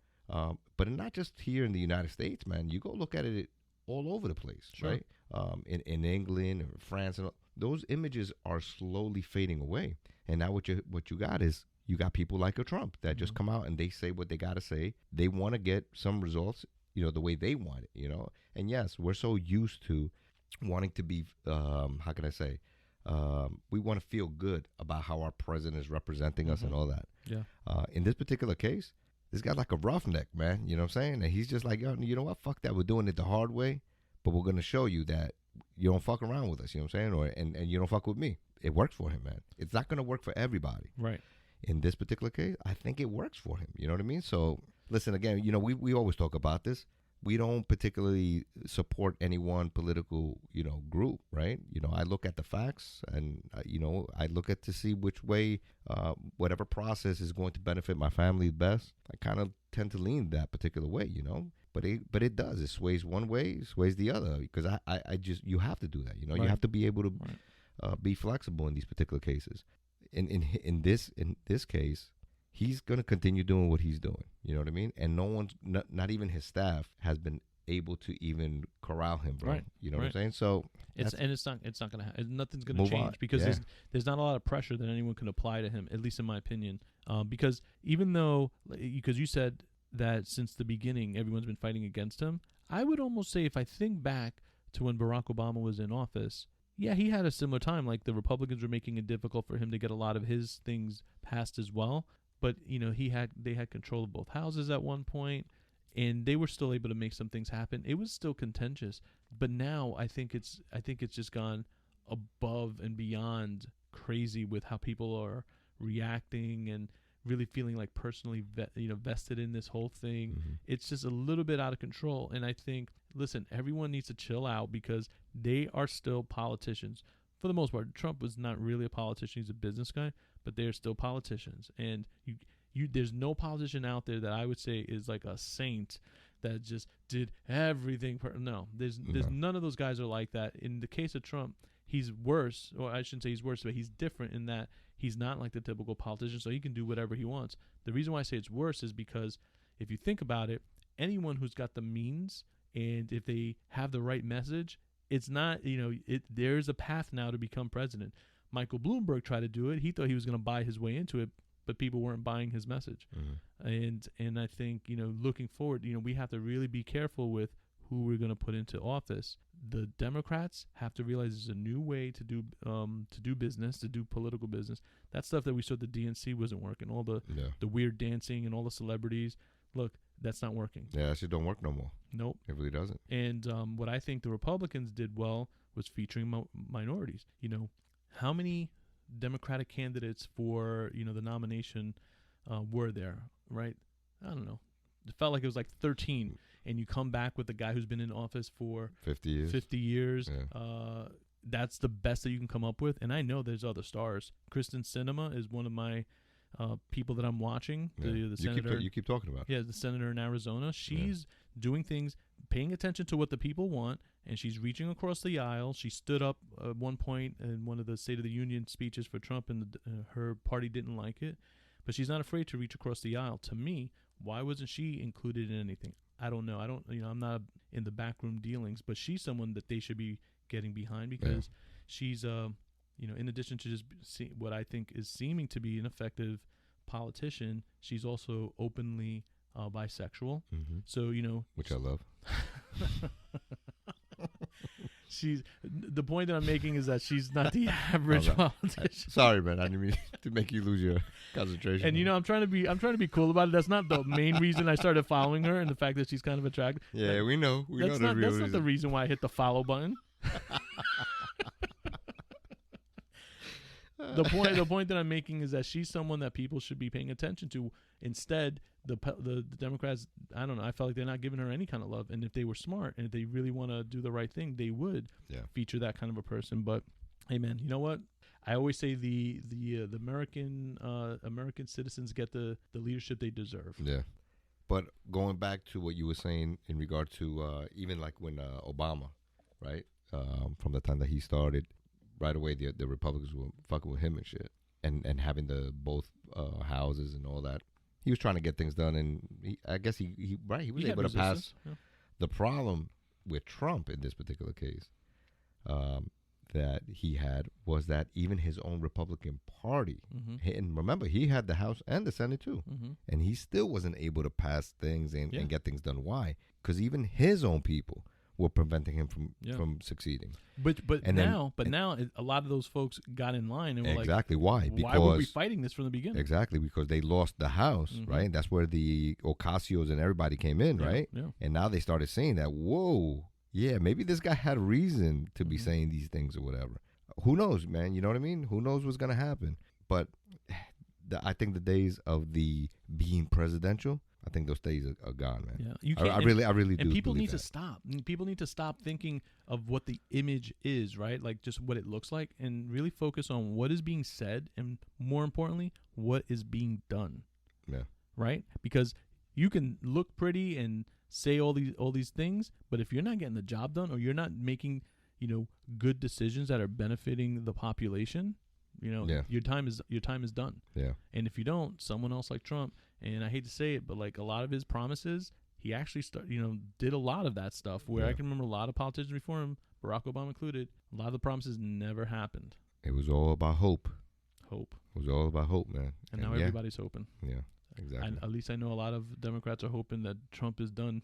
But not just here in the United States, man. You go look at it all over the place, right? In England or France, and those images are slowly fading away. And now what you got is you got people like a Trump that just come out and they say what they got to say. They want to get some results, the way they want it, And yes, we're so used to wanting to be, how can I say, we want to feel good about how our president is representing us and all that. Yeah. In this particular case, this guy's like a roughneck, man. You know what I'm saying? And he's just like, yo, you know what? Fuck that. We're doing it the hard way, but we're going to show you that you don't fuck around with us. You know what I'm saying? And you don't fuck with me. It works for him, man. It's not going to work for everybody. Right. In this particular case, I think it works for him. You know what I mean? So, listen, again, we always talk about this. We don't particularly support any one political, group, right? I look at the facts and, I look at to see which way, whatever process is going to benefit my family best. I kind of tend to lean that particular way, but it does. It sways one way, sways the other, because I just, you have to do that, Right. You have to be able to be flexible in these particular cases. In this case, he's going to continue doing what he's doing. You know what I mean? And no one's, not even his staff, has been able to even corral him, bro. Right. You know what I'm saying? So it's not going to happen. Nothing's going to change because there's not a lot of pressure that anyone can apply to him, at least in my opinion. Because even though, because you said that since the beginning, everyone's been fighting against him, I would almost say if I think back to when Barack Obama was in office, yeah, he had a similar time. Like the Republicans were making it difficult for him to get a lot of his things passed as well. But they had control of both houses at one point, and they were still able to make some things happen. It was still contentious, but now I think it's just gone above and beyond crazy with how people are reacting and really feeling like personally vested in this whole thing. Mm-hmm. It's just a little bit out of control, and I think, listen, everyone needs to chill out because they are still politicians for the most part. Trump was not really a politician; he's a business guy, but they're still politicians. And there's no politician out there that I would say is like a saint that just did everything. No, there's none of those guys are like that. In the case of Trump, he's worse, or I shouldn't say he's worse, but he's different in that he's not like the typical politician, so he can do whatever he wants. The reason why I say it's worse is because if you think about it, anyone who's got the means and if they have the right message, it's not, there's a path now to become president. Michael Bloomberg tried to do it. He thought he was going to buy his way into it, but people weren't buying his message. Mm-hmm. And I think, looking forward, we have to really be careful with who we're going to put into office. The Democrats have to realize there's a new way to do business, to do political business. That stuff that we saw at the DNC wasn't working. All the weird dancing and all the celebrities. Look, that's not working. Yeah, that shit don't work no more. Nope. It really doesn't. And what I think the Republicans did well was featuring minorities. How many Democratic candidates for, the nomination were there, right? I don't know. It felt like it was like 13. and you come back with the guy who's been in office for 50 years. 50 years. Yeah. That's the best that you can come up with. And I know there's other stars. Krysten Sinema is one of my people that I'm watching. Yeah. The senator. You keep talking about. Yeah, the senator in Arizona. She's doing things, paying attention to what the people want, and she's reaching across the aisle. She stood up at one point in one of the State of the Union speeches for Trump, and her party didn't like it. But she's not afraid to reach across the aisle. To me, why wasn't she included in anything? I don't know. I'm not in the backroom dealings, but she's someone that they should be getting behind because she's, in addition to just what I think is seeming to be an effective politician, she's also openly bisexual. Mm-hmm. So, which I love. The point that I'm making is that she's not the average politician. Sorry, man. I didn't mean to make you lose your concentration. And I'm trying to be cool about it. That's not the main reason I started following her, and the fact that she's kind of attractive. Yeah, we know. That's not the reason why I hit the follow button. The point that I'm making is that she's someone that people should be paying attention to. Instead, the Democrats, I don't know, I felt like they're not giving her any kind of love. And if they were smart and if they really want to do the right thing, they would feature that kind of a person. But hey, man, you know what? I always say the American citizens get the leadership they deserve. Yeah. But going back to what you were saying in regard to even like when Obama, right, from the time that he started, right away the Republicans were fucking with him and shit, and having the both houses and all that. He was trying to get things done, and I guess he was able to pass. Yeah. The problem with Trump in this particular case that he had was that even his own Republican Party, and remember, he had the House and the Senate too, and he still wasn't able to pass things and get things done. Why? Because even his own people were preventing him from succeeding. But now a lot of those folks got in line and were exactly why? Because why were we fighting this from the beginning? Exactly, because they lost the House, right? That's where the Ocasios and everybody came in, right? Yeah. And now they started saying that, whoa, yeah, maybe this guy had a reason to be saying these things or whatever. Who knows, man? You know what I mean? Who knows what's gonna happen? But I think the days of the being presidential, I think those days are gone, man. Yeah, you can't, I really do. And people need to stop. People need to stop thinking of what the image is, right? Like just what it looks like, and really focus on what is being said, and more importantly, what is being done. Yeah. Right? Because you can look pretty and say all these things, but if you're not getting the job done, or you're not making, good decisions that are benefiting the population, your time is done. Yeah. And if you don't, someone else like Trump. And I hate to say it, but like a lot of his promises, he actually did a lot of that stuff where I can remember a lot of politicians before him, Barack Obama included, a lot of the promises never happened. It was all about hope. It was all about hope, man. And now everybody's hoping. Yeah, exactly. At least I know a lot of Democrats are hoping that Trump is done.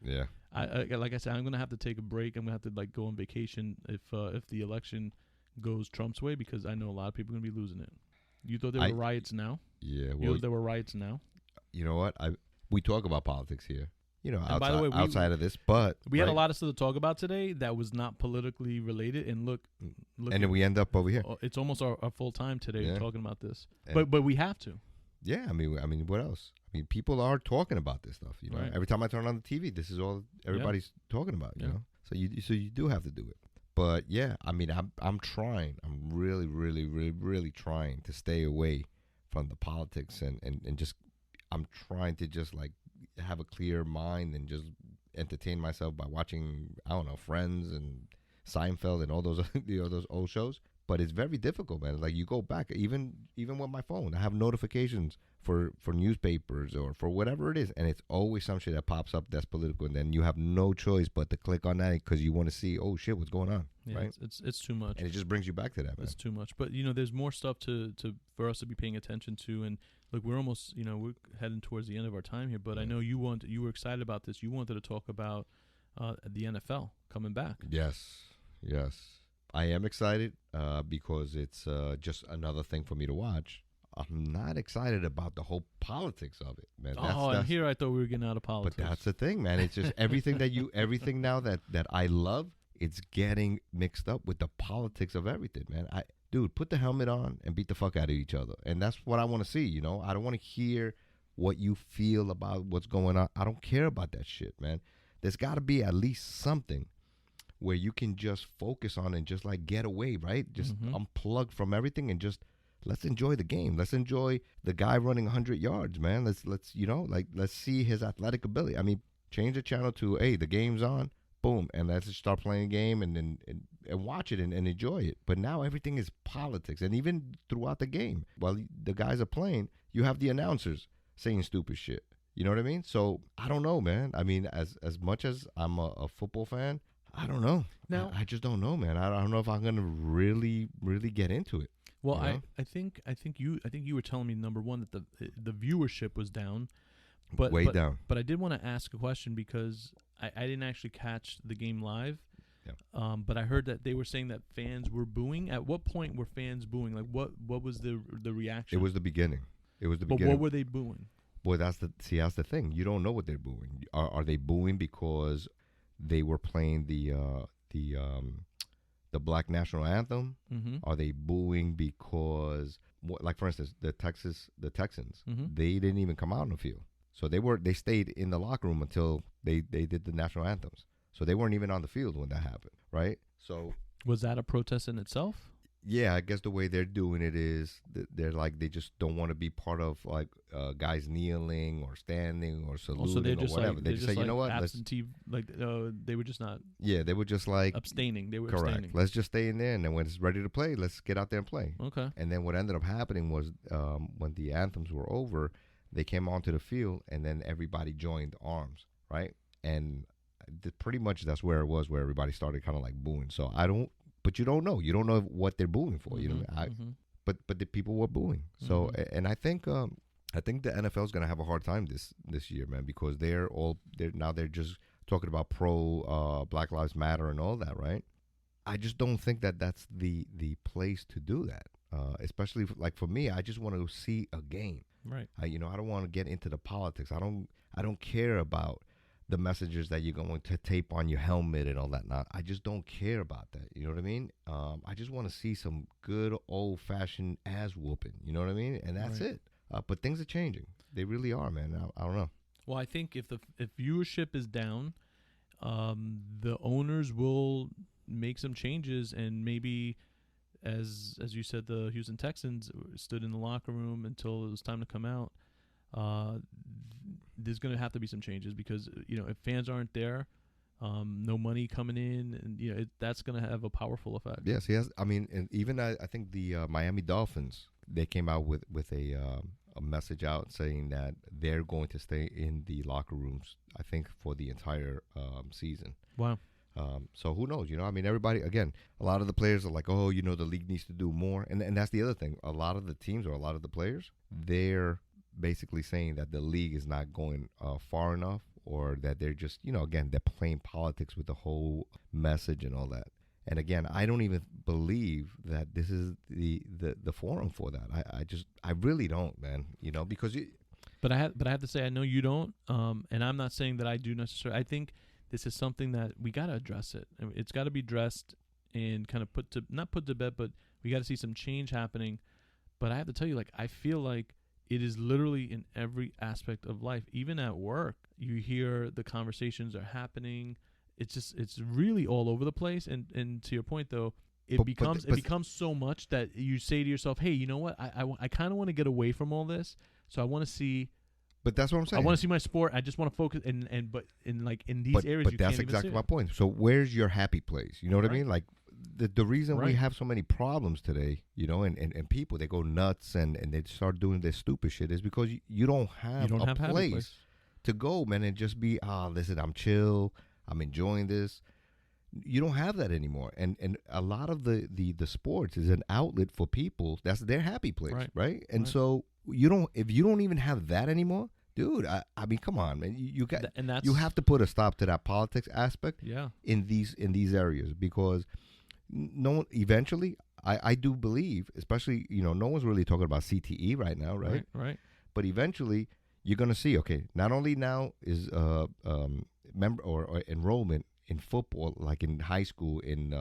Yeah. Like I said, I'm going to have to take a break. I'm going to have to go on vacation if the election goes Trump's way, because I know a lot of people are going to be losing it. You thought there were riots now? Yeah. Well, there were riots now? You know what? We talk about politics here. Outside, by the way, outside of this, but we had a lot of stuff to talk about today that was not politically related. And look and then we end up over here. It's almost our full time today talking about this, but we have to. Yeah, I mean, what else? I mean, people are talking about this stuff. Right. Every time I turn on the TV, this is all everybody's talking about. You know, so you do have to do it. But yeah, I mean, I'm trying. I'm really, really, really, really trying to stay away from the politics and just. I'm trying to just like have a clear mind and just entertain myself by watching, I don't know, Friends and Seinfeld and all those those old shows. But it's very difficult, man. Like you go back, even with my phone, I have notifications for newspapers or for whatever it is, and it's always some shit that pops up that's political, and then you have no choice but to click on that because you want to see, oh shit, what's going on, right? It's too much, and it just brings you back to that, man. It's too much, but there's more stuff for us to be paying attention to, and look, we're almost we're heading towards the end of our time here, but I know you were excited about this. You wanted to talk about the NFL coming back. Yes. I am excited because it's just another thing for me to watch. I'm not excited about the whole politics of it, man. And here I thought we were getting out of politics. But that's the thing, man. It's just everything now that I love, it's getting mixed up with the politics of everything, man. Dude, put the helmet on and beat the fuck out of each other. And that's what I want to see, I don't want to hear what you feel about what's going on. I don't care about that shit, man. there's got to be at least something where you can just focus on and just like get away, right? Just unplug from everything and just let's enjoy the game. Let's enjoy the guy running 100 yards, man. Let's let's see his athletic ability. I mean, change the channel to, hey, the game's on, boom, and let's just start playing a game and watch it and enjoy it. But now everything is politics, and even throughout the game, while the guys are playing, you have the announcers saying stupid shit. You know what I mean? So I don't know, man. I mean, as much as I'm a football fan, I don't know. Now, I just don't know, man. I don't know if I'm gonna really get into it. well, You know? I think you were telling me, number one, that the viewership was down, but Way down. But I did want to ask a question because I didn't actually catch the game live. Yeah. But I heard that they were saying that fans were booing. At what point were fans booing? Like what was the reaction? It was the beginning. But what were they booing? Boy, that's the thing. You don't know what they're booing. Are they booing because they were playing the Black National Anthem? Mm-hmm. Are they booing because, like for instance, the Texans, Mm-hmm. they didn't even come out on the field, so they stayed in the locker room until they did the national anthems. So they weren't even on the field when that happened, right? So Was that a protest in itself? yeah, I guess the way they're doing it is they're like, they just don't want to be part of like guys kneeling or standing or saluting Also, they're or just whatever. like They just say, like you know what? absentee, they were just not They were just like abstaining. They were correct. abstaining. Let's just stay in there, and then when it's ready to play, let's get out there and play. Okay. And then what ended up happening was when the anthems were over, they came onto the field, and then everybody joined arms, right? And pretty much that's where it was, where everybody started kind of like booing. So but you don't know. You don't know what they're booing for. You know, but the people were booing. So and I think the NFL is gonna have a hard time this year, man, because they're just talking about pro Black Lives Matter and all that, right? I just don't think that's the place to do that. Especially like for me, I just want to see a game. Right. I don't want to get into the politics. I don't care about the messages that you're going to tape on your helmet and all that. Now, I just don't care about that. You know what I mean? I just want to see some good old-fashioned ass whooping. You know what I mean? And that's it. But things are changing. They really are, man. I don't know. Well, I think if viewership is down, the owners will make some changes, and maybe, as you said, the Houston Texans stood in the locker room until it was time to come out. There's going to have to be some changes because, if fans aren't there, no money coming in, and that's going to have a powerful effect. Yes, he has. I mean, and even I think the Miami Dolphins, they came out with a message out saying that they're going to stay in the locker rooms, I think, for the entire season. Wow. So who knows? I mean, everybody, again, a lot of the players are like, oh, the league needs to do more. And that's the other thing. A lot of the teams or a lot of the players, they're basically saying that the league is not going far enough, or that they're just, again, they're playing politics with the whole message and all that. And again, I don't even believe that this is the forum for that. I really don't, man. Because But I have to say, I know you don't, and I'm not saying that I do necessarily. I think this is something that we got to address it. I mean, it's got to be addressed and kind of not put to bed, but we got to see some change happening. But I have to tell you, like, I feel like it is literally in every aspect of life. Even at work, you hear the conversations are happening. It's really all over the place. And to your point, though, it becomes so much that you say to yourself, hey, you know what? I kind of want to get away from all this. So I want to see. But that's what I'm saying. I want to see my sport. I just want to focus. But in these areas, but you that's can't even exactly see my point. So where's your happy place? You know what I mean? Like the reason we have so many problems today, and people, they go nuts and they start doing this stupid shit, is because you don't have a place to go, man, and just be, listen, I'm chill, I'm enjoying this. You don't have that anymore. And a lot of the sports is an outlet for people. That's their happy place, right? And so if you don't even have that anymore, dude, I mean, come on, man. You have to put a stop to that politics aspect in these areas, because eventually I do believe, especially, no one's really talking about CTE right now, right? Right. But eventually you're going to see, okay, not only now is member or enrollment in football, like in high school, in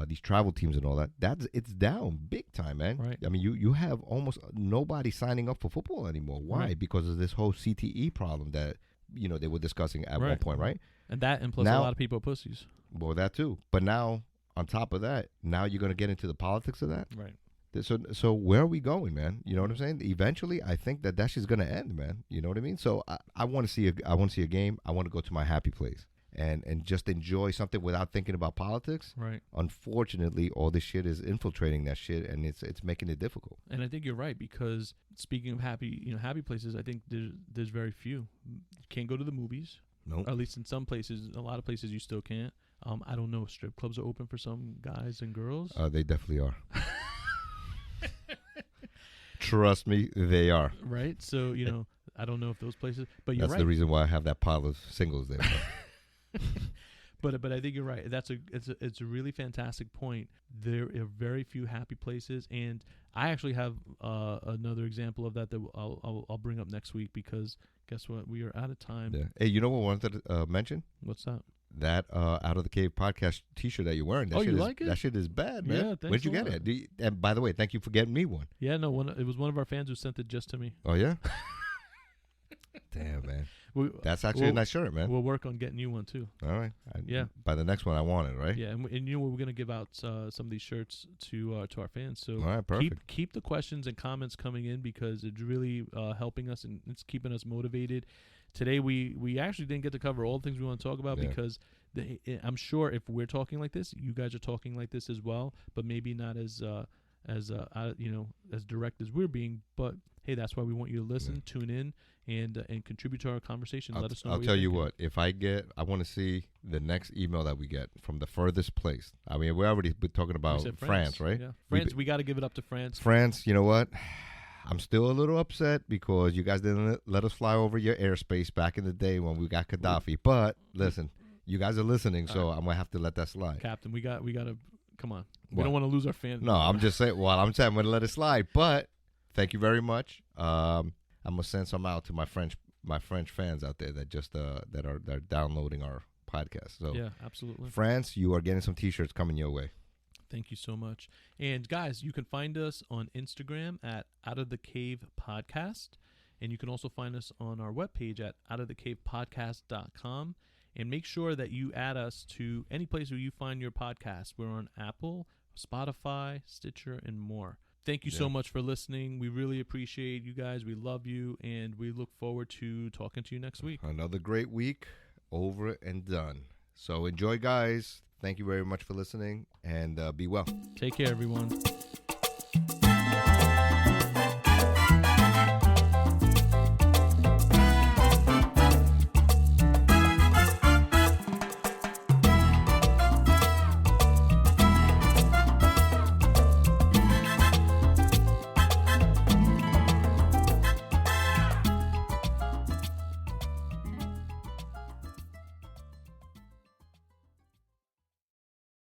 these travel teams and all that, it's down big time, man. Right. I mean, you have almost nobody signing up for football anymore. Why? Right. Because of this whole CTE problem that they were discussing at one Right. point, right? And plus Now- a lot of people are pussies. Well, that too. But now, on top of that, now you're going to get into the politics of that. Right. So where are we going, man? You know what I'm saying? Eventually, I think that shit's going to end, man. You know what I mean? So I want to see a game. I want to go to my happy place and just enjoy something without thinking about politics. Right. Unfortunately, all this shit is infiltrating that shit, and it's making it difficult. And I think you're right, because speaking of happy places, I think there's very few. You can't go to the movies. No. Or at least in some places, a lot of places you still can't. I don't know. Strip clubs are open for some guys and girls. They definitely are. Trust me, they are. Right. So I don't know if those places, but you're That's right. the reason why I have that pile of singles there. But I think you're right. It's a really fantastic point. There are very few happy places, and I actually have another example of that I'll bring up next week, because guess what? We are out of time. Yeah. Hey, you know what I wanted to mention? What's that? That Out of the Cave podcast T-shirt that you're wearing. That Oh, shit you is, like it? That shit is bad, man. Yeah, thanks Where'd you a get lot. it? And by the way, thank you for getting me one. Yeah, no, it was one of our fans who sent it just to me. Oh yeah. Damn, man. That's actually a nice shirt, man. We'll work on getting you one too. All right. Yeah. By the next one, I want it, right? Yeah, and we're gonna give out some of these shirts to our fans. So All right, perfect. keep the questions and comments coming in, because it's really helping us, and it's keeping us motivated. Today we actually didn't get to cover all the things we want to talk about, Yeah. because I'm sure if we're talking like this, you guys are talking like this as well, but maybe not as direct as we're being. But hey, that's why we want you to listen, tune in, and contribute to our conversation. Let us know. I'll tell you what. If I want to see the next email that we get from the furthest place. I mean, we already been talking about France, right? Yeah, France. We got to give it up to France. France, you know what? I'm still a little upset because you guys didn't let us fly over your airspace back in the day when we got Gaddafi. But listen, you guys are listening, so I'm gonna have to let that slide. Captain, we got to come on. We What? don't want to lose our fans. No, I'm just saying. Well, I'm saying I'm gonna let it slide. But thank you very much. I'm gonna send some out to my French fans out there that just that are downloading our podcast. So yeah, absolutely. France, you are getting some T-shirts coming your way. Thank you so much. And guys, you can find us on Instagram at Out of the Cave Podcast. And you can also find us on our webpage at outofthecavepodcast.com. And make sure that you add us to any place where you find your podcast. We're on Apple, Spotify, Stitcher, and more. Thank you so much for listening. We really appreciate you guys. We love you. And we look forward to talking to you next week. Another great week over and done. So enjoy, guys. Thank you very much for listening, and be well. Take care, everyone.